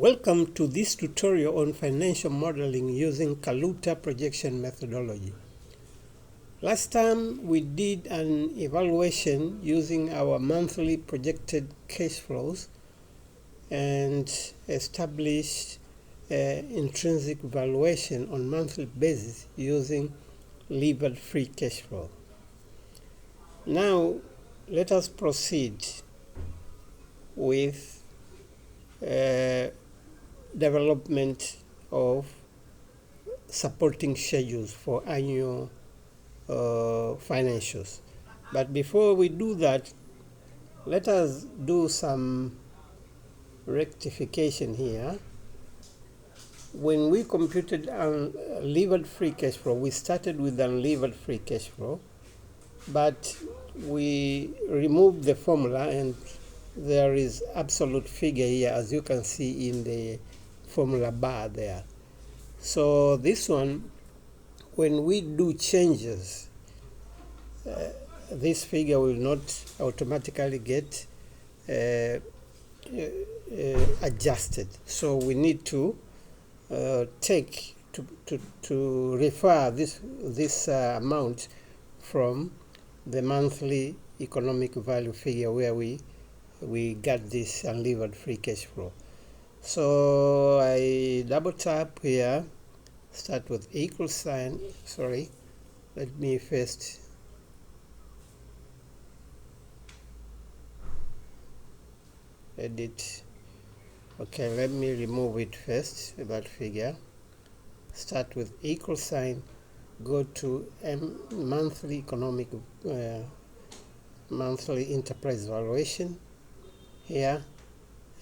Welcome to this tutorial on financial modeling using Kaluta projection methodology. Last time we did an evaluation using our monthly projected cash flows and established intrinsic valuation on monthly basis using levered free cash flow. Now let us proceed with development of supporting schedules for annual financials. But before we do that, let us do some rectification here. When we computed unlevered free cash flow, we started with unlevered free cash flow, but we removed the formula and there is absolute figure here, as you can see in the formula bar there. So this one, when we do changes, this figure will not automatically get adjusted. So we need to to refer this amount from the monthly economic value figure where we got this unlevered free cash flow. So I double tap here, start with equal sign. Sorry, let me first edit. Okay, let me remove it first, that figure. Start with equal sign, go to monthly economic monthly enterprise valuation here,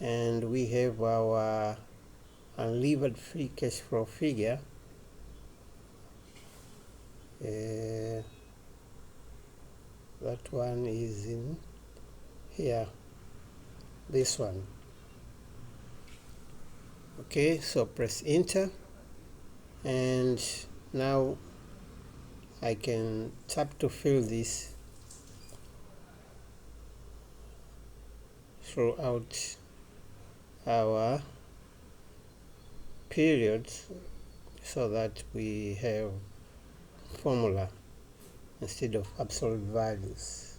and we have our unlevered free cash flow figure. That one is in here, this one. Okay, so press enter, and now I can tap to fill this throughout our periods so that we have formula instead of absolute values.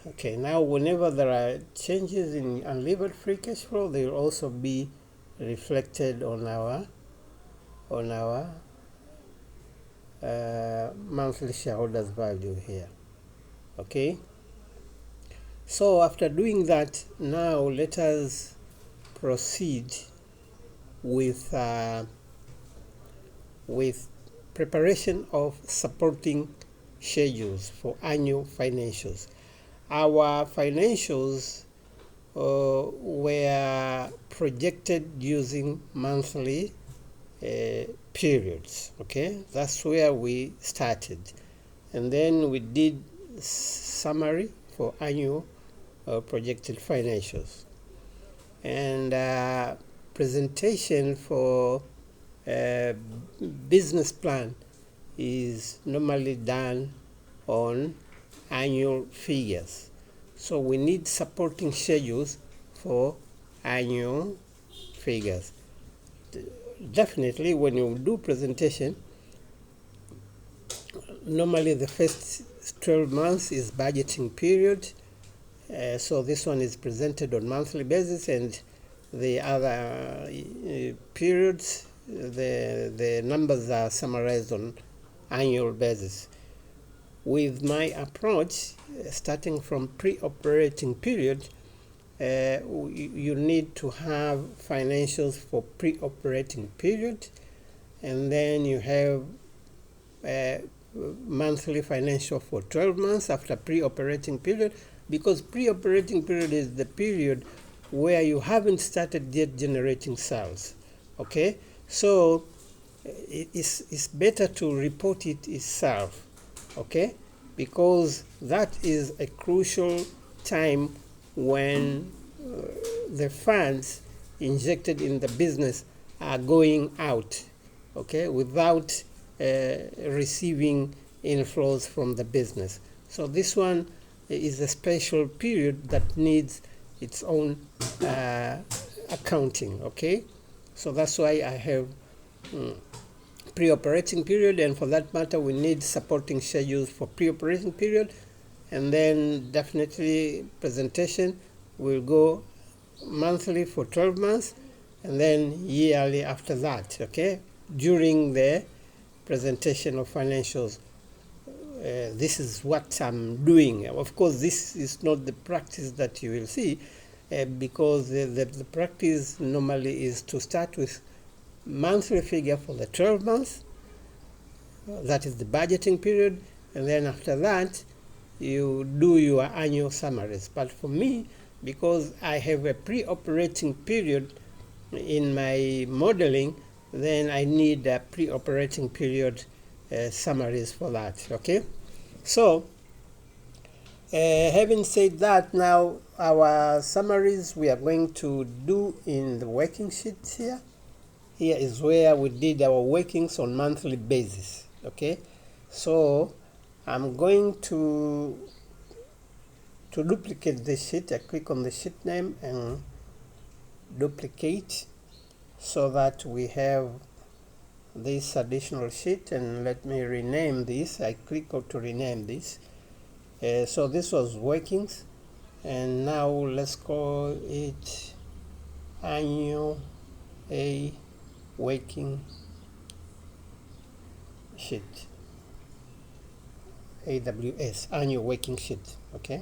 Okay, now whenever there are changes in unlevered free cash flow, they will also be reflected on our monthly shareholders value here. Okay, so after doing that, now let us proceed with preparation of supporting schedules for annual financials. Our financials were projected using monthly periods. Okay, that's where we started, and then we did summary for annual projected financials, and presentation for business plan is normally done on annual figures. So we need supporting schedules for annual figures. Definitely when you do presentation, normally the first 12 months is budgeting period, so this one is presented on monthly basis, and the other periods, the numbers are summarized on annual basis. With my approach, starting from pre-operating period, you need to have financials for pre-operating period, and then you have monthly financial for 12 months after pre-operating period, because pre-operating period is the period where you haven't started yet generating sales. Okay, so it's better to report it itself, okay, because that is a crucial time when the funds injected in the business are going out, okay, without receiving inflows from the business. So this one is a special period that needs its own accounting, okay? So that's why I have pre-operating period, and for that matter we need supporting schedules for pre-operating period, and then definitely presentation will go monthly for 12 months and then yearly after that, okay? During the presentation of financials, this is what I'm doing. Of course, this is not the practice that you will see, because the practice normally is to start with monthly figure for the 12 months, that is the budgeting period, and then after that you do your annual summaries. But for me, because I have a pre-operating period in my modeling, then I need a pre-operating period summaries for that, okay? So having said that, now our summaries we are going to do in the working sheet here. Here is where we did our workings on monthly basis, okay? So I'm going to duplicate the sheet. I click on the sheet name and duplicate so that we have this additional sheet, and let me rename this. I click to rename this. So this was workings, and now let's call it annual A working sheet, AWS, annual working sheet, okay?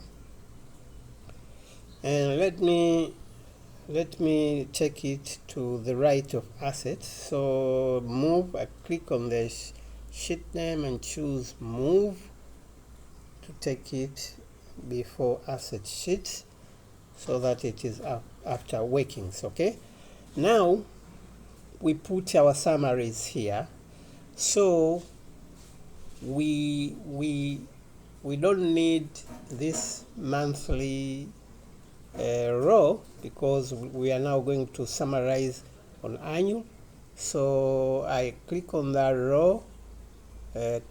And let me take it to the right of assets. So move, I click on the sheet name and choose move to take it before asset sheet so that it is after workings, okay? Now we put our summaries here. So we don't need this monthly row because we are now going to summarize on annual. So I click on that row,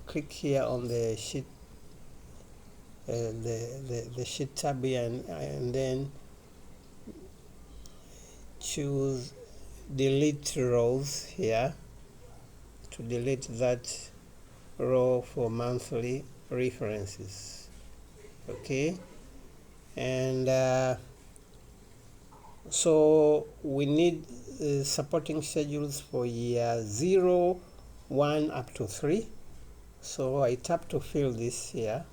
click here on the sheet, the sheet tab here, and then choose delete rows here to delete that row for monthly references, okay? And so we need supporting schedules for year 0, 1 up to 3. So I tap to fill this here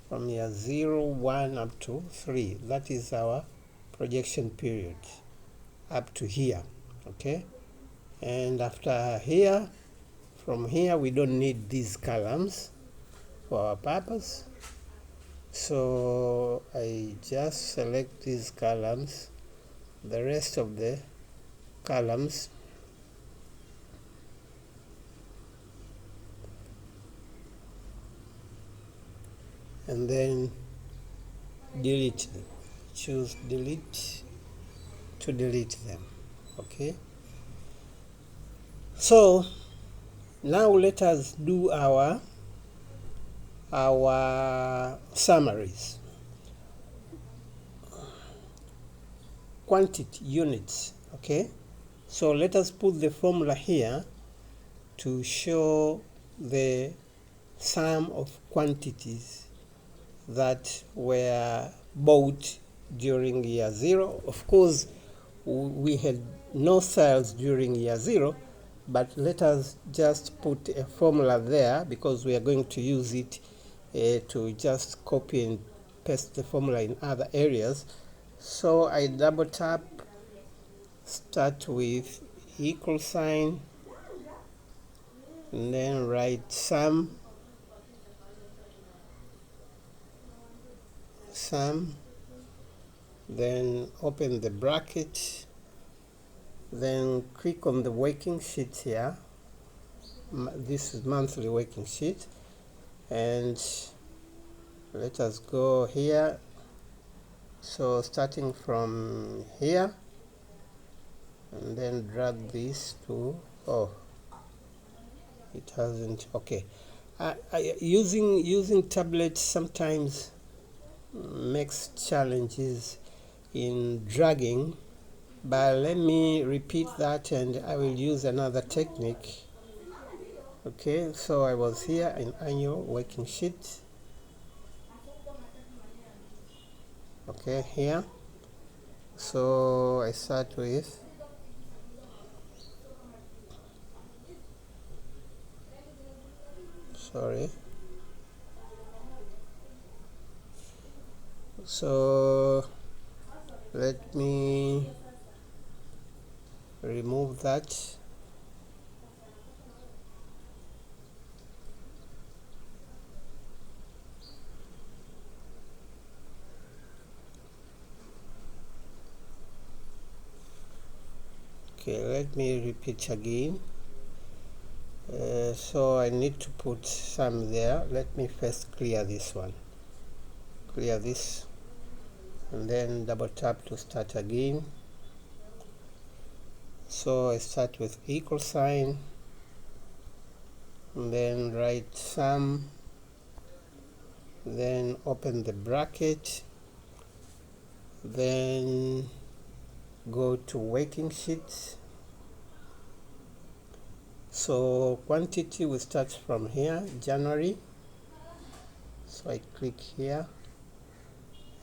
from year 0, 1 up to 3. That is our projection period up to here, okay? And after here, from here we don't need these columns for our purpose. So I just select these columns, the rest of the columns and then delete them. Choose delete to delete them, okay? So now let us do our summaries. Quantity units, okay? So let us put the formula here to show the sum of quantities that were bought during year 0. Of course, we had no sales during year 0, but let us just put a formula there because we are going to use it to just copy and paste the formula in other areas. So I double tap, start with equal sign, and then write sum, then open the bracket, then click on the working sheet here. This is monthly working sheet, and let us go here. So starting from here and then drag this to, oh, it hasn't, okay, Using tablets sometimes makes challenges in dragging, but let me repeat that and I will use another technique. Okay, so I was here in annual working sheet. Okay, here. So I start with so let me remove that. Okay, let me repeat again. So I need to put some there. Let me first clear this one. Clear this and then double tap to start again. So I start with equal sign and then write sum, then open the bracket, then go to working sheet. So quantity will start from here, January. So I click here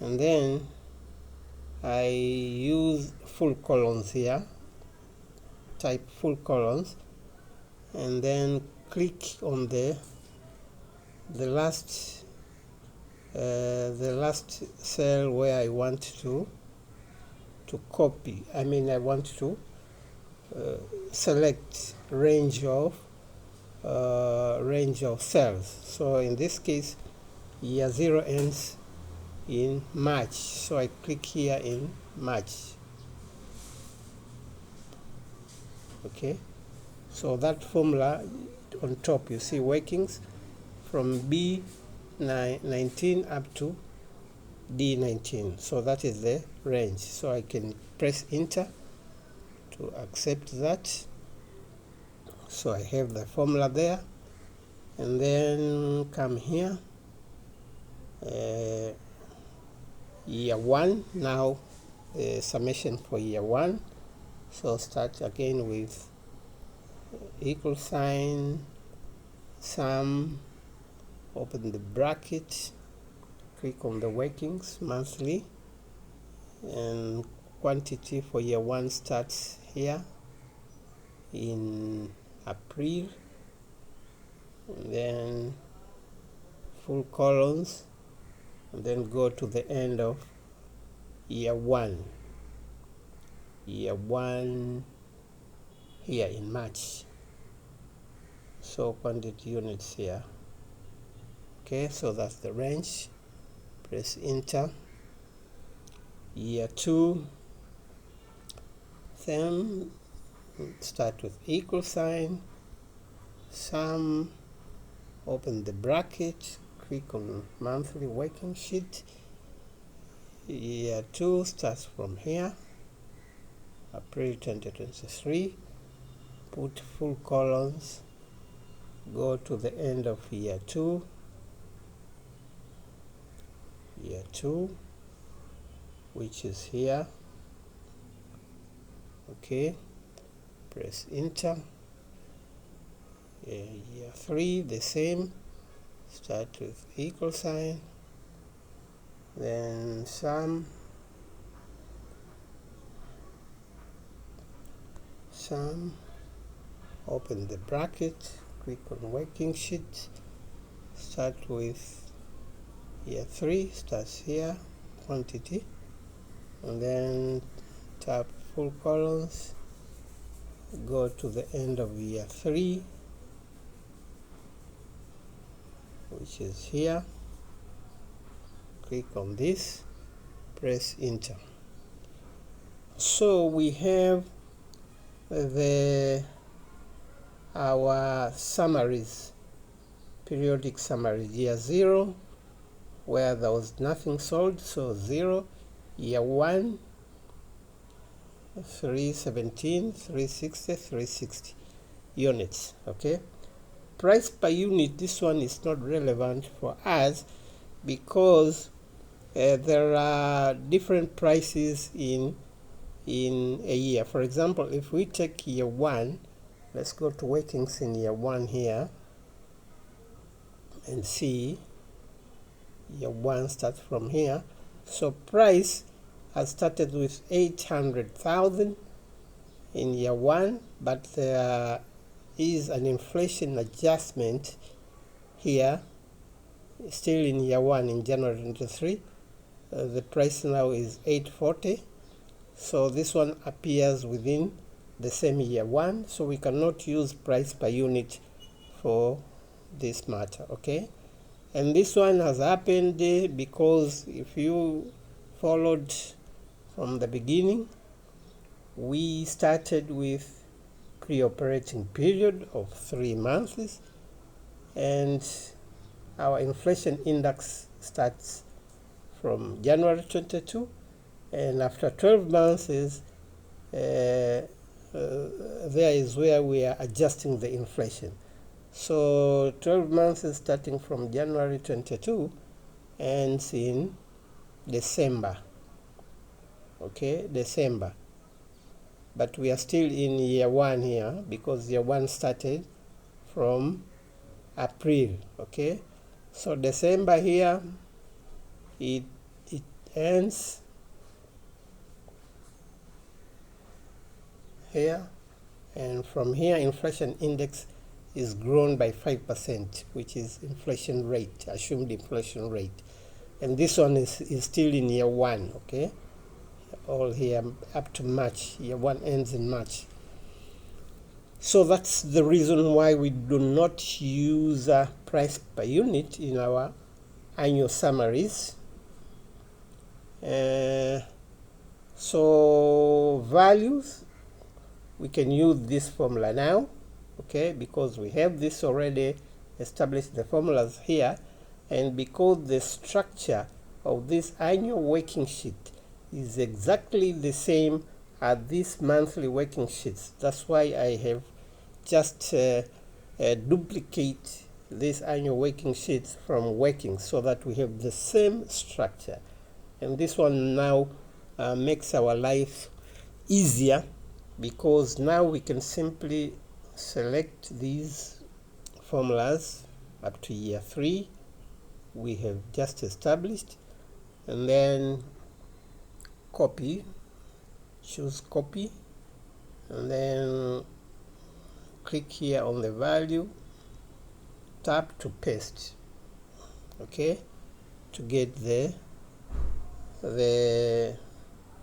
and then I use full columns here, type full columns and then click on the last cell where I want to copy. I want to select range of cells. So in this case, year 0 ends in March. So I click here in March. Okay. So that formula on top, you see workings from B19 up to D19. So that is the range. So I can press enter to accept that. So I have the formula there and then come here, year 1, now summation for year 1. So start again with equal sign, sum, open the bracket, click on the workings, monthly, and quantity for year 1 starts here in April, and then full columns, and then go to the end of year 1 here in March. So quantity units here. Okay, so that's the range. Press enter. Year 2, then start with equal sign, sum, open the bracket, click on monthly working sheet. Year 2 starts from here, April 2023, put full columns, go to the end of year 2, which is here. Okay, press enter. Year 3, the same, start with equal sign, then sum, open the bracket, click on working sheet, start with year 3, starts here, quantity, and then tap full columns, go to the end of year 3, which is here, click on this, press enter. So we have our summaries, periodic summaries. Year 0, where there was nothing sold, so 0. Year 1, 317, 360 units. Okay, price per unit, this one is not relevant for us because there are different prices in a year. For example, if we take year 1, let's go to workings in year 1 here and see year 1 starts from here. So price has started with 800,000 in year 1, but there is an inflation adjustment here still in year 1 in January 23. The price now is 840. So this one appears within the same year 1, so we cannot use price per unit for this matter, okay? And this one has happened because if you followed from the beginning, we started with pre-operating period of 3 months, and our inflation index starts from January 22, and after 12 months there is where we are adjusting the inflation. So 12 months is starting from January 22 ends in December, okay, December. But we are still in year 1 here because year 1 started from April, okay? So December here, it ends here, and from here inflation index is grown by 5%, which is inflation rate, assumed inflation rate. And this one is still in year 1, okay? All here up to March. Year 1 ends in March. So that's the reason why we do not use price per unit in our annual summaries. So values, we can use this formula now, okay, because we have this already established, the formulas here, and because the structure of this annual working sheet is exactly the same as this monthly working sheets, that's why I have just duplicate this annual working sheets from working so that we have the same structure. And this one now makes our life easier because now we can simply select these formulas up to year 3 we have just established, and then copy, choose copy, and then click here on the value, tap to paste, okay, to get the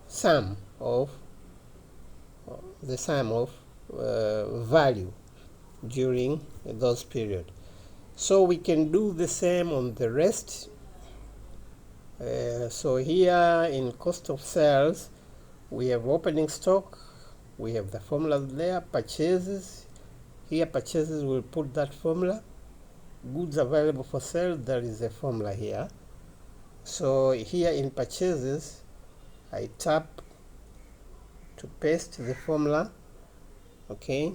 sum of value during those periods. So we can do the same on the rest. So here in cost of sales, we have opening stock, we have the formula there, purchases. Here purchases, will put that formula. Goods available for sale, there is a formula here. So here in purchases, I tap to paste the formula, okay.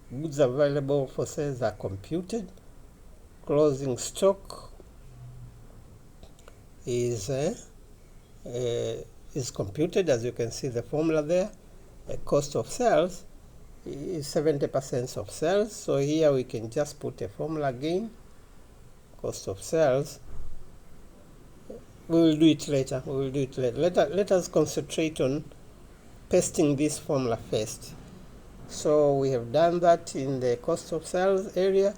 Goods available for sales are computed. Closing stock is computed, as you can see the formula there. Cost of sales is 70% of sales, so here we can just put a formula again, cost of sales. We will do it later. Let us concentrate on pasting this formula first. So we have done that in the cost of sales area.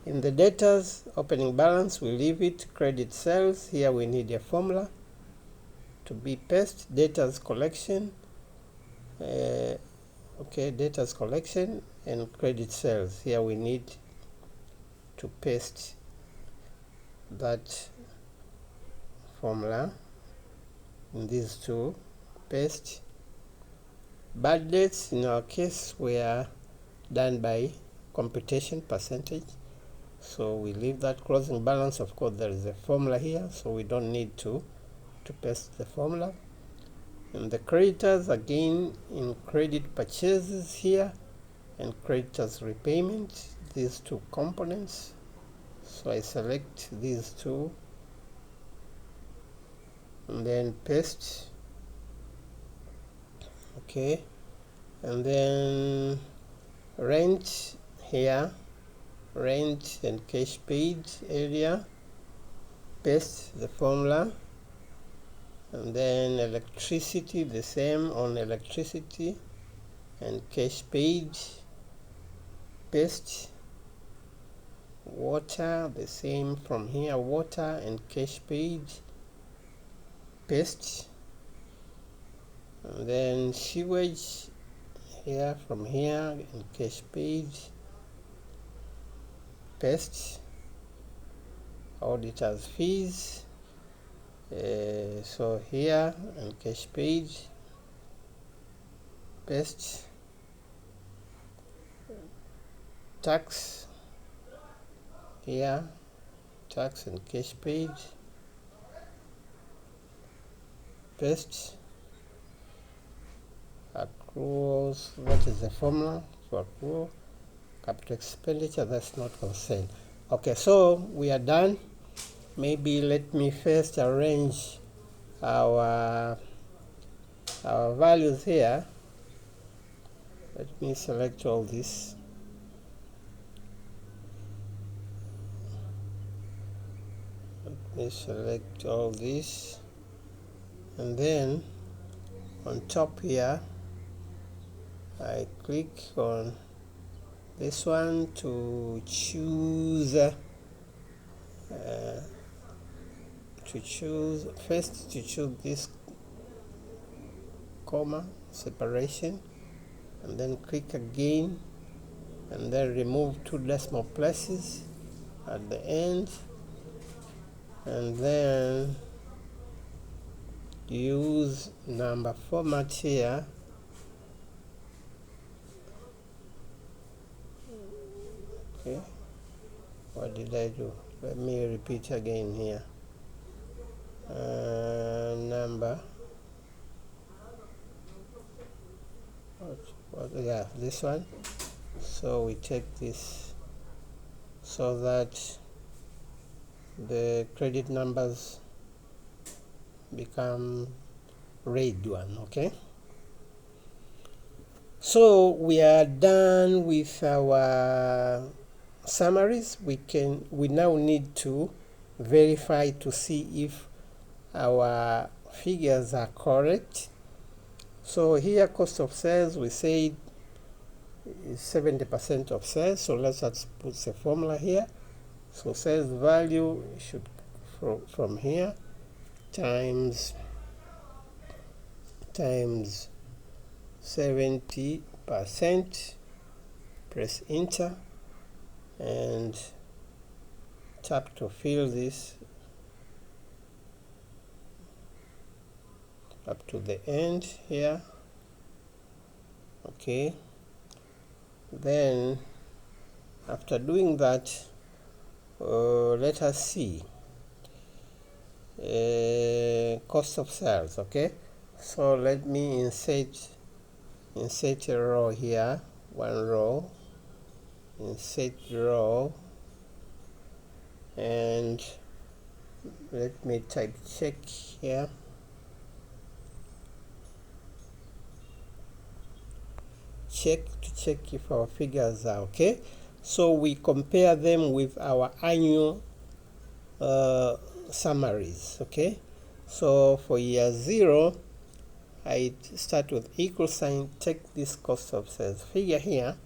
In the debtors, opening balance, we leave it. Credit sales, here we need a formula to be pasted. Debtors collection, okay, debtors collection, and credit sales, here we need to paste that formula in these two. Paste. Bad debts in our case were done by computation percentage, so we leave that. Closing balance, of course there is a formula here, so we don't need to paste the formula. And the creditors, again in credit purchases here and creditors repayment, these two components. So I select these two and then paste. Okay, and then rent here, rent and cash paid area, paste the formula, and then electricity, the same on electricity and cash paid, paste. Water, the same from here, water and cash paid, paste. And then sewage here, from here, and cash paid, paste. Auditors fees, so here and cash paid, paste. Tax here, tax and cash paid, paste. Accruals, what is the formula for accrual? Capital expenditure, that's not concerned. Okay, so we are done. Maybe let me first arrange our values here. Let me select all this. Let me select all this, and then on top here I click on this one to choose this comma separation, and then click again, and then remove 2 decimal places at the end, and then use number format here. Okay, what did I do? Let me repeat again here. Number, yeah, this one. So we take this so that the credit numbers become red one. Okay, so we are done with our summaries. We now need to verify to see if our figures are correct. So here, cost of sales, we say is 70% of sales, so let's just put the formula here. So sales value should from here times 70%, press enter and tap to fill this up to the end here. Okay, then after doing that, let us see cost of sales. Okay, so let me insert a row here, one row, insert row, and let me type check here. Check to check if our figures are okay. So we compare them with our annual summaries. Okay, so for year 0, I start with equal sign, take this cost of sales figure here,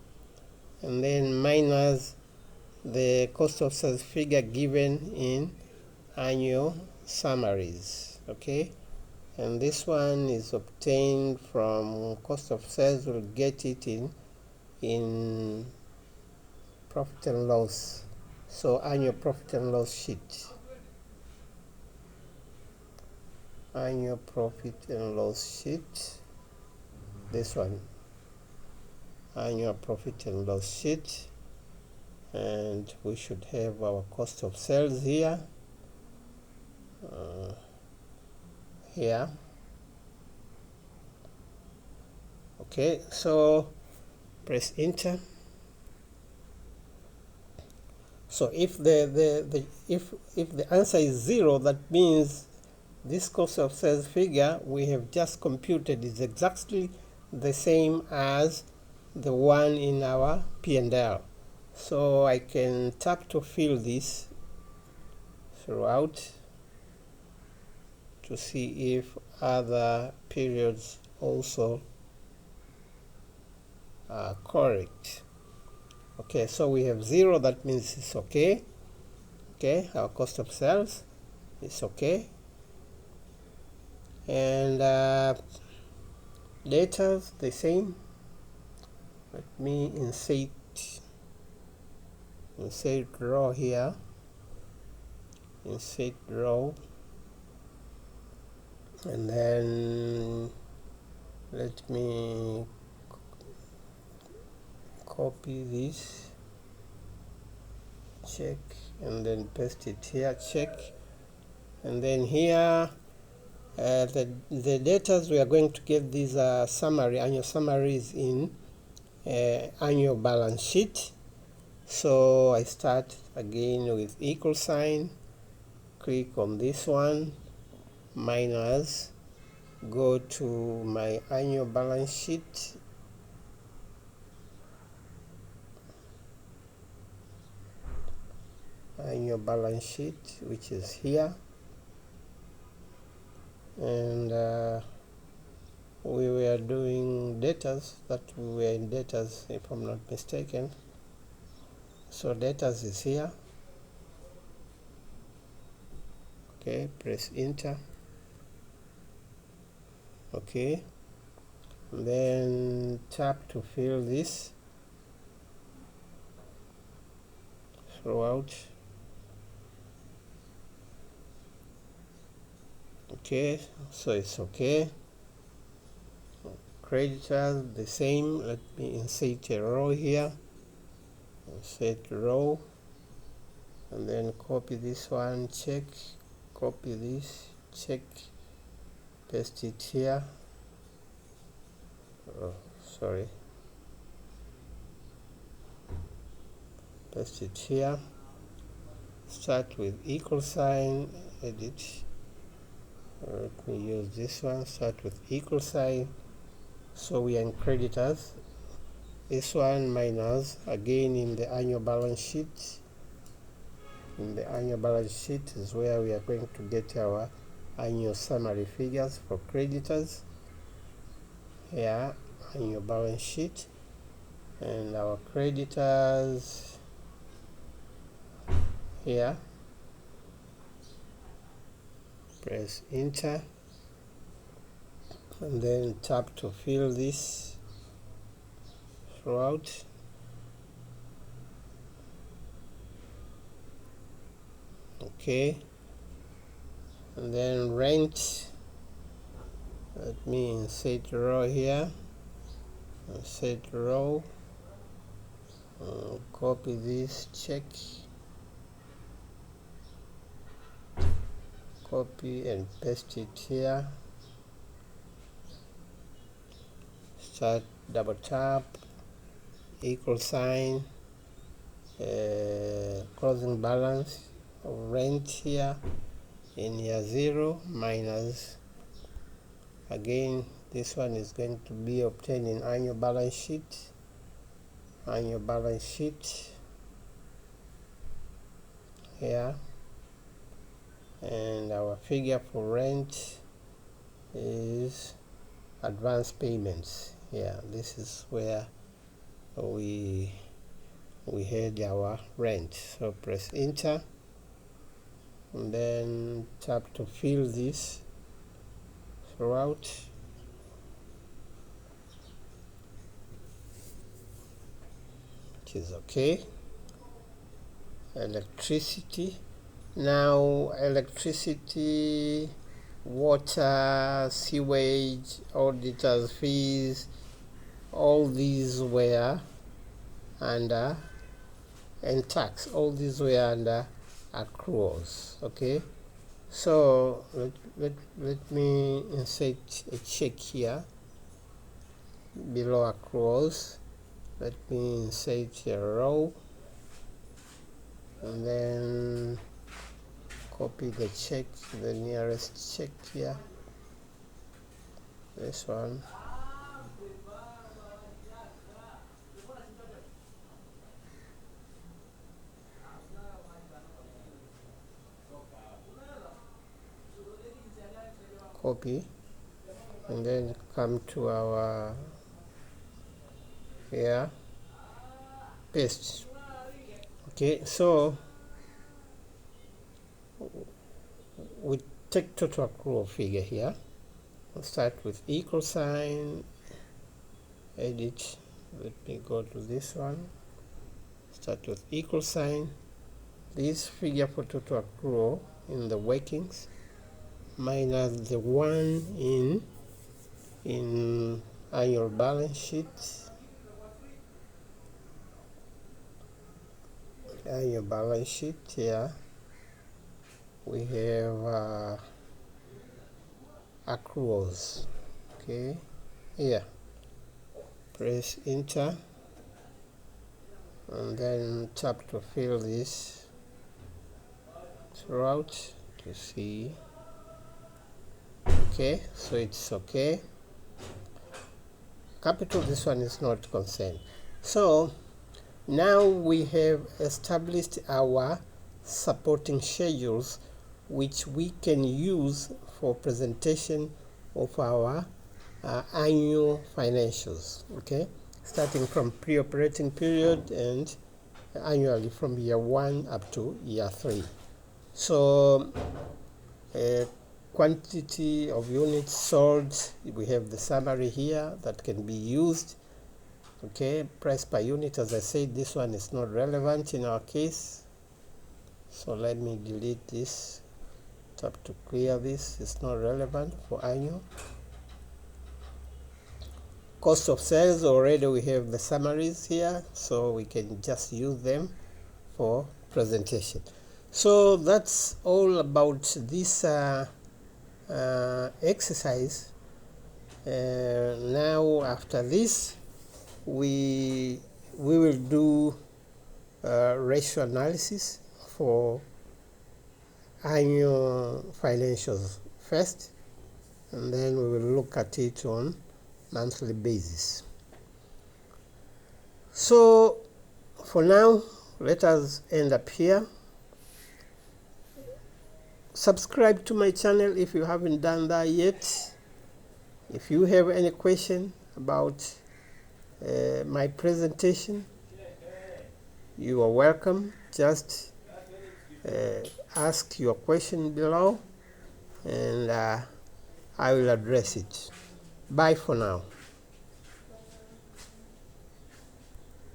and then minus the cost of sales figure given in annual summaries. Okay, and this one is obtained from cost of sales. We'll get it in profit and loss, so annual profit and loss sheet, annual profit and loss sheet, this one, annual profit and loss sheet, and we should have our cost of sales here, here. Okay, so press enter So if if the answer is 0, that means this cost of sales figure we have just computed is exactly the same as the one in our P&L. So I can tap to fill this throughout to see if other periods also are correct. Okay, so we have 0, that means it's okay. Okay, our cost of sales is okay. And data's the same. Let me insert row here, insert row, and then let me copy this, check, and then paste it here, check, and then here the data we are going to get these summary, annual summaries in annual balance sheet. So I start again with equal sign, click on this one, minus, go to my annual balance sheet, which is here, and we were doing datas, that we were in datas if I'm not mistaken. So datas is here. Okay, press enter. Okay, and then tap to fill this throughout. Okay, so it's okay. Creditors the same. Let me insert a row here, insert row, and then copy this one, check, copy this, check, paste it here. Oh, sorry, paste it here. Start with equal sign, edit. Let me use this one, start with equal sign. So we are in creditors. This one minus, again in the annual balance sheet. In the annual balance sheet is where we are going to get our annual summary figures for creditors. Here, annual balance sheet, and our creditors here. Press enter, and then tap to fill this throughout. Okay, and then rent. Let me insert row here, insert row, copy this, check, copy and paste it here. Start, double tap, equal sign, closing balance of rent here in year 0, minus, again this one is going to be obtained in annual balance sheet, here, and our figure for rent is advance payments. Yeah, this is where we had our rent. So press enter, and then tap to fill this throughout. Which is okay. Electricity. Now electricity, water, sewage, auditors fees, all these were under, and tax, all these were under accruals. Okay, so let me insert a check here below accruals. Let me insert a row, and then copy the check, the nearest check here, this one. Copy, and then come to our here, paste. Okay, so we take total accrual figure here. We'll start with equal sign, edit. Let me go to this one. Start with equal sign. This figure for total accrual in the workings minus the one in annual balance sheet. Annual balance sheet here. We have accruals. Okay, here press enter and then tap to fill this throughout to see. Okay, so it's okay. Capital, this one is not concerned. So now we have established our supporting schedules which we can use for presentation of our annual financials, okay, starting from pre-operating period and annually from year 1 up to year 3. So quantity of units sold, we have the summary here that can be used. Okay, price per unit, as I said, this one is not relevant in our case, so let me delete this. Tap to clear this, it's not relevant for annual. Cost of sales, already we have the summaries here, so we can just use them for presentation. So that's all about this exercise. Now after this we will do ratio analysis for annual financials first, and then we will look at it on monthly basis. So for now, let us end up here. Subscribe to my channel if you haven't done that yet. If you have any question about my presentation, you are welcome. Just ask your question below and I will address it. Bye for now.